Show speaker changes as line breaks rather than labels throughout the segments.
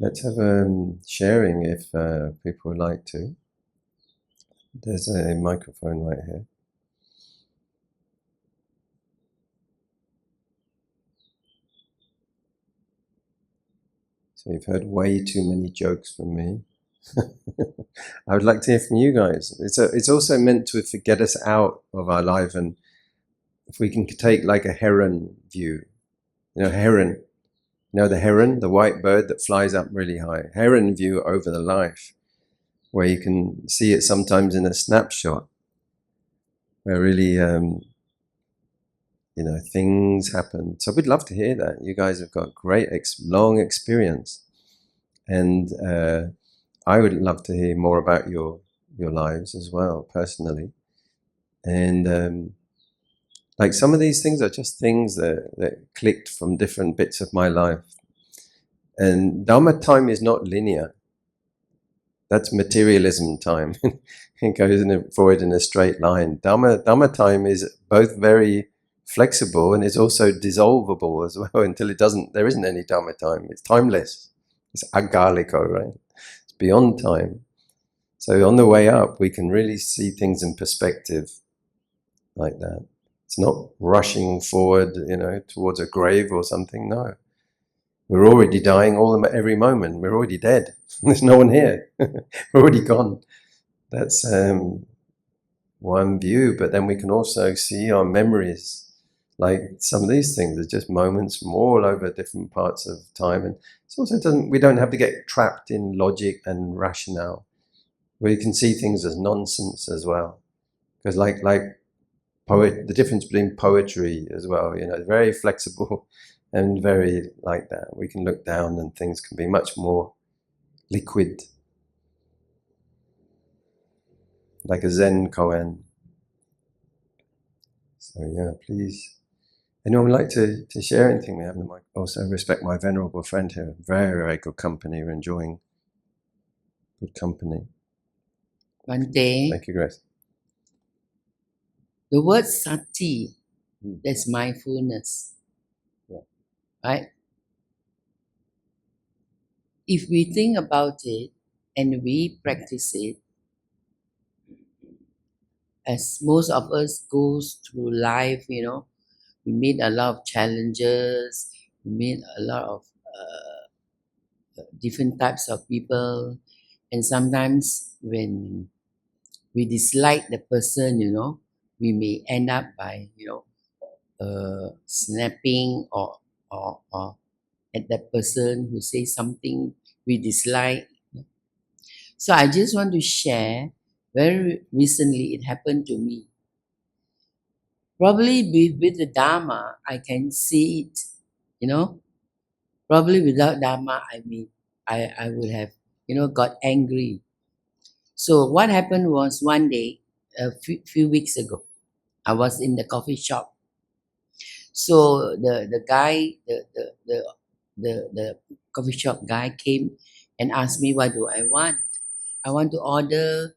Let's have sharing if people would like to. There's a microphone right here. So you've heard way too many jokes from me. I would like to hear from you guys. It's also meant to get us out of our life, and if we can take like a heron view, heron, the heron, the white bird that flies up really high, heron view over the life, where you can see it sometimes in a snapshot, where really, things happen. So we'd love to hear that. You guys have got great, long experience, and I would love to hear more about your lives as well, personally. And like some of these things are just things that clicked from different bits of my life. And Dharma time is not linear. That's materialism time. It goes forward in a straight line. Dharma time is both very flexible and it's also dissolvable as well until there isn't any Dharma time. It's timeless. It's agaliko, right? It's beyond time. So on the way up, we can really see things in perspective like that. It's not rushing forward, towards a grave or something. No. We're already dying every moment. We're already dead. There's no one here. We're already gone. That's one view. But then we can also see our memories. Like some of these things are just moments from all over different parts of time. And it also we don't have to get trapped in logic and rationale. We can see things as nonsense as well. Because the difference between poetry as well, very flexible and very like that. We can look down and things can be much more liquid. Like a Zen koan. So yeah, please. Anyone would like to share anything? We have the mic. Also respect my venerable friend here. Very, very good company. We're enjoying good company.
One day,
thank you, Grace.
The word sati, that's mindfulness.
Yeah.
Right? If we think about it and we practice it, as most of us goes through life, we meet a lot of challenges, we meet a lot of different types of people, and sometimes when we dislike the person, we may end up by, snapping or at that person who says something we dislike. So I just want to share, very recently it happened to me. Probably with the Dharma, I can see it, Probably without Dharma, I would have, got angry. So what happened was one day, a few weeks ago, I was in the coffee shop. So the guy, the coffee shop guy came and asked me, what do I want? I want to order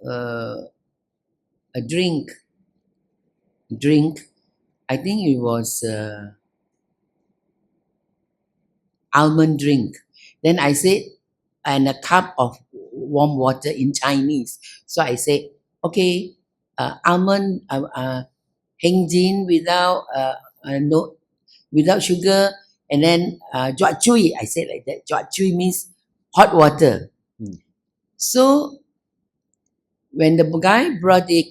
a drink. I think it was almond drink. Then I said, and a cup of warm water in Chinese. So I said, okay, almond heng jin without without sugar, and then jua chui. I said like that. Jua chui means hot water. So when the guy brought it,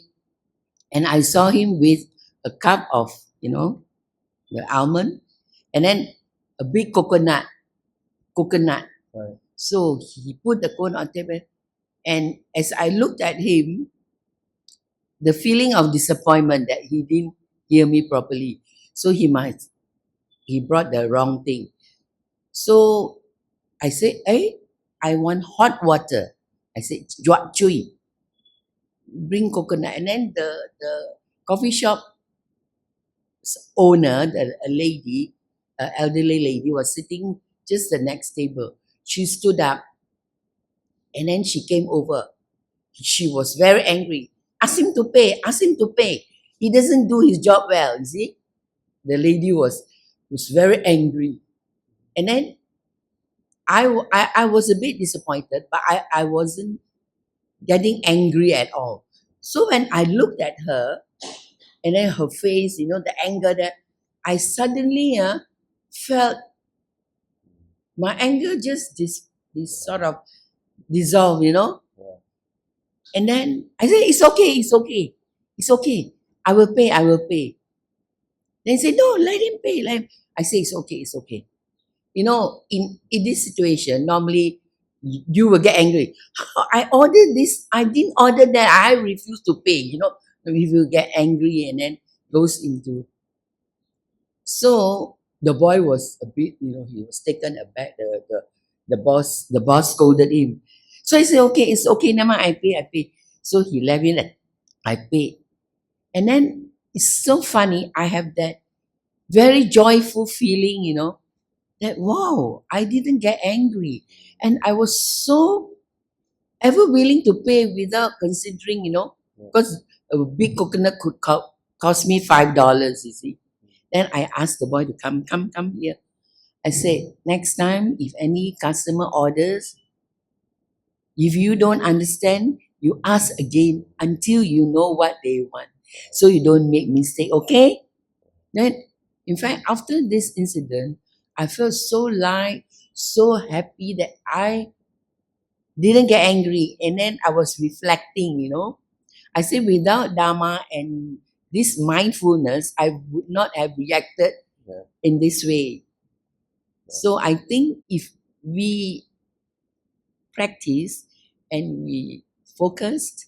and I saw him with a cup of the almond, and then a big coconut.
Right.
So he put the cone on table, and as I looked at him, the feeling of disappointment that he didn't hear me properly. So he brought the wrong thing. So I said, hey, I want hot water. I said, jua chui, bring coconut. And then the coffee shop owner, a lady, elderly lady, was sitting just the next table. She stood up and then she came over. She was very angry. Ask him to pay. He doesn't do his job well, you see. The lady was very angry. And then I was a bit disappointed, but I wasn't getting angry at all. So when I looked at her and then her face, the anger that I suddenly felt my anger just this sort of dissolve, And then I said, it's okay, it's okay, it's okay. I will pay, I will pay. Then he said, no, let him pay. Let him. I say, it's okay, it's okay. In this situation, normally you will get angry. I ordered this, I didn't order that, I refuse to pay, if you get angry and then goes into. So the boy was a bit, he was taken aback. The boss scolded him. So he said, okay, it's okay, never mind, I pay. So he left it, I paid. And then it's so funny, I have that very joyful feeling, that wow, I didn't get angry. And I was so ever willing to pay without considering, because a big coconut could cost me $5, you see. Then I asked the boy to come here. I said, next time, if any customer orders, if you don't understand, you ask again until you know what they want. So you don't make mistake, okay? Then, in fact, after this incident, I felt so light, so happy that I didn't get angry. And then I was reflecting, I said, without Dharma and this mindfulness, I would not have reacted in this way. So I think if we practice and we focused,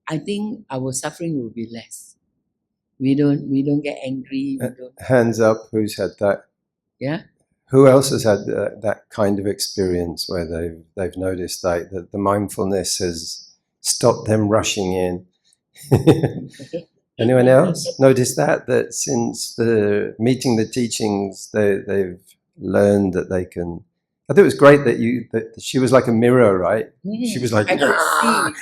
I think our suffering will be less. We don't get angry.
Hands up, who's had that?
Yeah.
Who else has had that kind of experience where they've noticed that the mindfulness has stopped them rushing in? Anyone else noticed that since meeting the teachings, they've learned that they can? I think it was great that she was like a mirror, right? She was like,
I could see.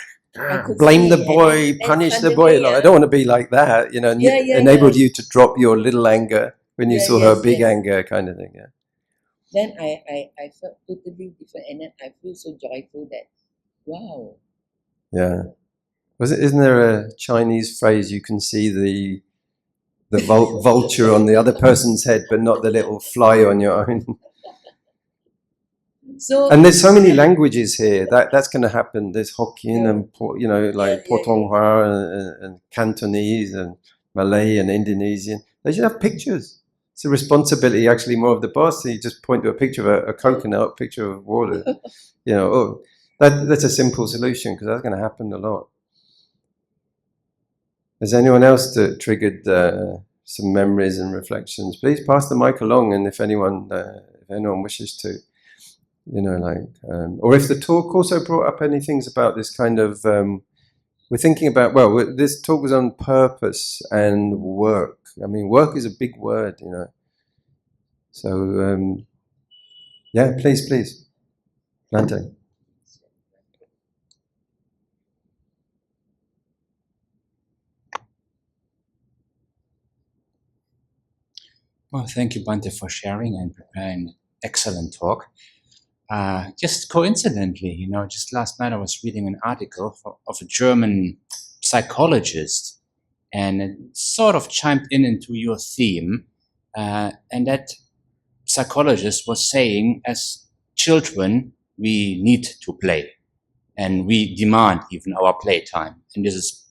Blame the boy, punish the boy. Like, I don't want to be like that, enabled you to drop your little anger when you saw her big anger, kind of thing. Yeah.
Then I felt totally different, and then I feel so joyful that, wow.
Yeah. Isn't there a Chinese phrase, you can see the vulture on the other person's head, but not the little fly on your own? And there's so many languages here that's going to happen. There's Hokkien and Potonghua and Cantonese and Malay and Indonesian. They should have pictures. It's a responsibility actually more of the boss. You just point to a picture of a coconut, a picture of water. That's a simple solution, because that's going to happen a lot. Has anyone else triggered some memories and reflections? Please pass the mic along, and if anyone wishes to. Or if the talk also brought up any things about this kind of, we're thinking about, this talk was on purpose and work. I mean, work is a big word, So, please. Lante.
Well, thank you, Bante, for sharing and preparing an excellent talk. Just coincidentally, just last night I was reading an article of a German psychologist, and it sort of chimed into your theme. And that psychologist was saying, as children, we need to play, and we demand even our playtime. And this is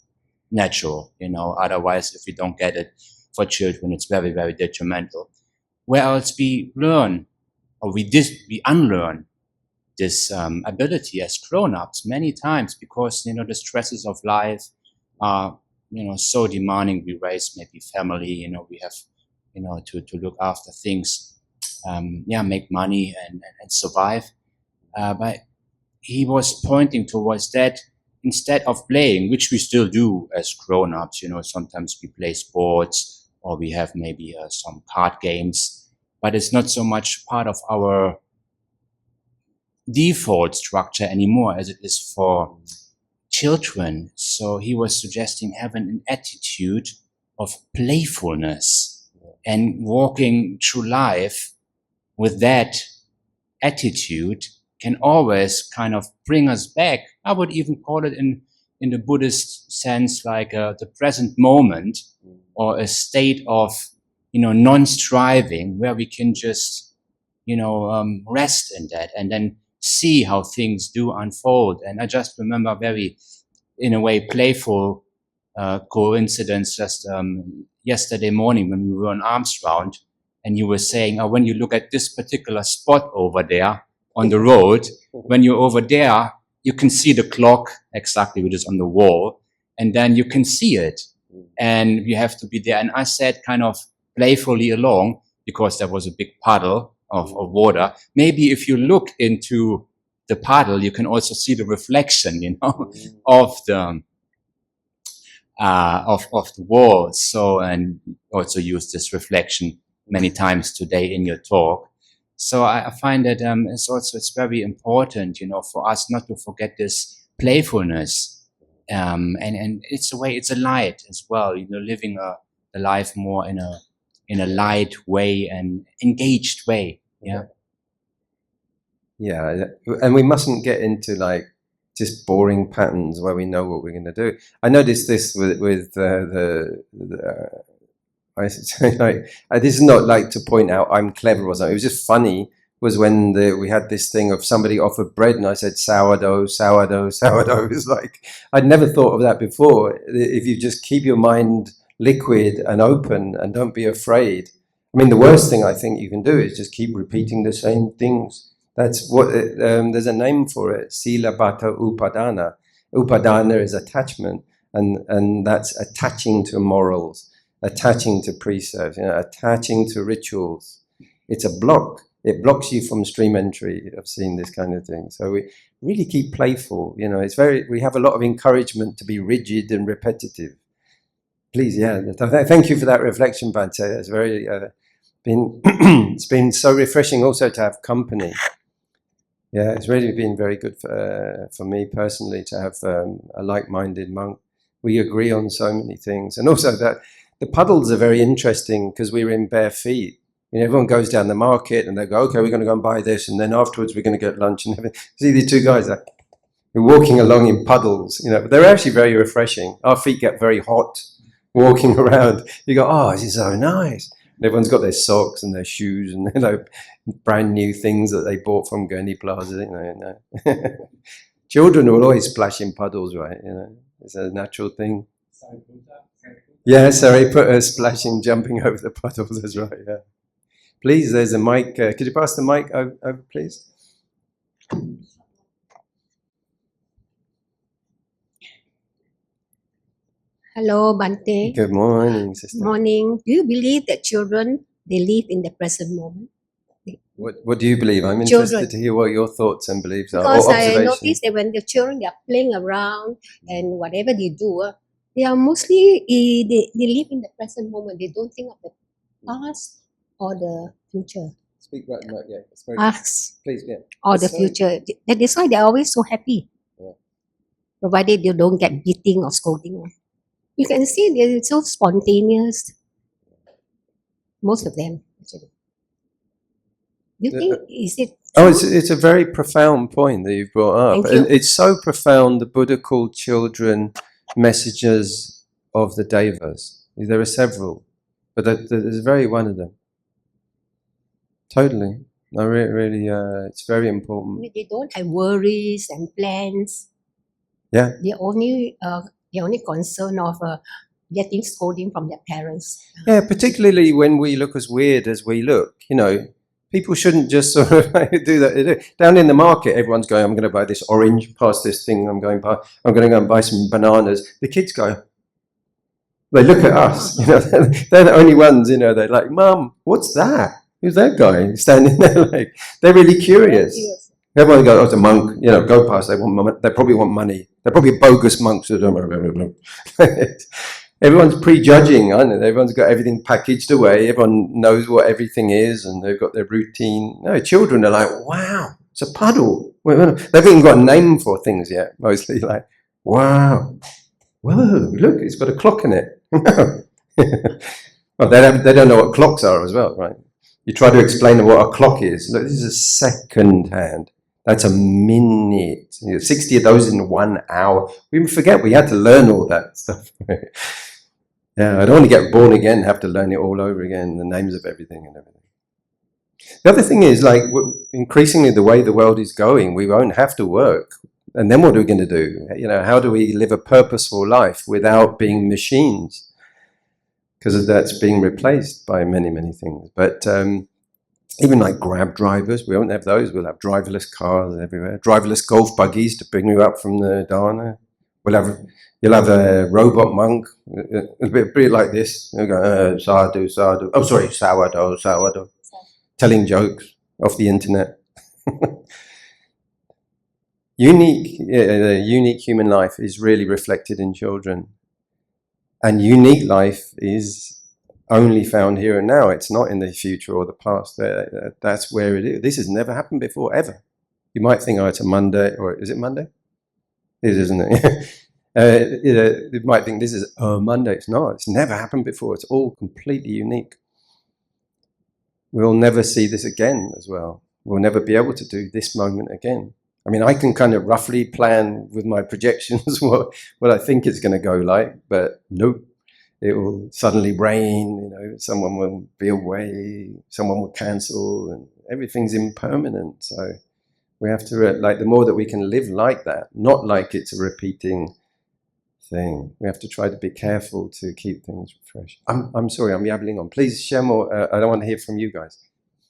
natural, otherwise, if we don't get it for children, it's very, very detrimental. Whereas we learn, or we unlearn this ability as grown-ups many times, because the stresses of life are so demanding. We raise maybe family, we have to look after things, make money and survive. But he was pointing towards that, instead of playing, which we still do as grown-ups, sometimes we play sports, or we have maybe some card games, but it's not so much part of our default structure anymore as it is for children. So he was suggesting having an attitude of playfulness and walking through life with that attitude can always kind of bring us back. I would even call it in the Buddhist sense like the present moment, or a state of, non-striving, where we can just, rest in that and then see how things do unfold. And I just remember very, in a way, playful coincidence just yesterday morning when we were on Arms Round, and you were saying, when you look at this particular spot over there on the road, when you're over there, you can see the clock exactly, which is on the wall, and then you can see it, and you have to be there. And I sat kind of playfully along, because there was a big puddle of water. Maybe if you look into the puddle, you can also see the reflection, of the wall. So, and also use this reflection many times today in your talk. So I find that it's very important, for us not to forget this playfulness, and it's a light as well, living a life more in a light way and engaged way. Yeah.
Yeah, and we mustn't get into like just boring patterns where we know what we're going to do. I noticed this with this is not like to point out I'm clever or something. It was just funny. Was when we had this thing of somebody offered bread and I said sourdough, sourdough, sourdough. It was like I'd never thought of that before. If you just keep your mind liquid and open and don't be afraid. I mean, the worst thing I think you can do is just keep repeating the same things. That's what there's a name for it. Sila bata upadana. Upadana is attachment, and that's attaching to morals, attaching to precepts, attaching to rituals. It's a block. It blocks you from stream entry of seeing this kind of thing. So we really keep playful. We have a lot of encouragement to be rigid and repetitive. Please, yeah. Thank you for that reflection, Bante. It's very it's been so refreshing also to have company. Yeah, it's really been very good for me personally to have a like-minded monk. We agree on so many things, and also that the puddles are very interesting because we were in bare feet. Everyone goes down the market and they go, okay, we're going to go and buy this, and then afterwards we're going to get lunch and everything. See these two guys, they're walking along in puddles, but they're actually very refreshing. Our feet get very hot walking around. You go, oh, this is so nice. And everyone's got their socks and their shoes and brand new things that they bought from Gurney Plaza. Children will always splash in puddles, right? It's a natural thing. Yeah, sorry, put her splashing, jumping over the puddles. That's right. Yeah. Please, there's a mic. Could you pass the mic over, please?
Hello, Bante.
Good morning, sister.
Morning. Do you believe that children, they live in the present moment?
What do you believe? I'm interested to hear what your thoughts and beliefs are.
Because I noticed that when the children, they are playing around and whatever they do, they are mostly, they live in the present moment. They don't think of the past or the future.
Speak right, yeah. It's very please, yeah.
Or the future. That's why they're always so happy.
Yeah.
Provided you don't get beating or scolding. You can see they're so spontaneous. Most of them, actually. Do you think, is it true?
Oh, it's a very profound point that you've brought up.
Thank you.
And it's so profound, the Buddha called children messengers of the devas. There are several, but there's very one of them. Totally. No, really, it's very important.
They don't have worries and plans.
Yeah.
They're only concerned of getting scolding from their parents.
Yeah, particularly when we look as weird as we look, people shouldn't just sort of do that. Down in the market, everyone's going, I'm going to buy this orange, past this thing, I'm going to go and buy some bananas. The kids go, they look at us, they're the only ones, they're like, Mum, what's that? Who's that guy standing there? Like, they're really curious.
Yes.
Everyone goes, oh, it's a monk, go past, they probably want money. They're probably bogus monks. Everyone's prejudging, aren't they? Everyone's got everything packaged away. Everyone knows what everything is and they've got their routine. No, children are like, wow, it's a puddle. They haven't even got a name for things yet, mostly like, wow, whoa, look, it's got a clock in it. Well, they don't know what clocks are as well, right? You try to explain what a clock is. Look, this is a second hand. That's a minute. 60 of those in 1 hour. We forget we had to learn all that stuff. Yeah, I don't want to get born again, have to learn it all over again, the names of everything and everything. The other thing is, like, increasingly the way the world is going, we won't have to work. And then what are we going to do? How do we live a purposeful life without being machines? Because that's being replaced by many, many things. But even like Grab drivers, we won't have those. We'll have driverless cars everywhere. Driverless golf buggies to bring you up from the Dharma. You'll have a robot monk. It'll be a bit like this. You'll go, sadhu, sadhu. Oh, sorry, sourdough, sourdough. Telling jokes off the internet. Unique human life is really reflected in children. And unique life is only found here and now. It's not in the future or the past. That's where it is. This has never happened before, ever. You might think, oh, it's a Monday, or is it Monday? It is, isn't it? You might think this is a Monday. It's not. It's never happened before. It's all completely unique. We'll never see this again as well. We'll never be able to do this moment again. I mean, I can kind of roughly plan with my projections what I think it's going to go like, but nope. It will suddenly rain, someone will be away, someone will cancel, and everything's impermanent. So we have to, the more that we can live like that, not like it's a repeating thing. We have to try to be careful to keep things fresh. I'm sorry, I'm yabbling on. Please share more. I don't want to hear from you guys.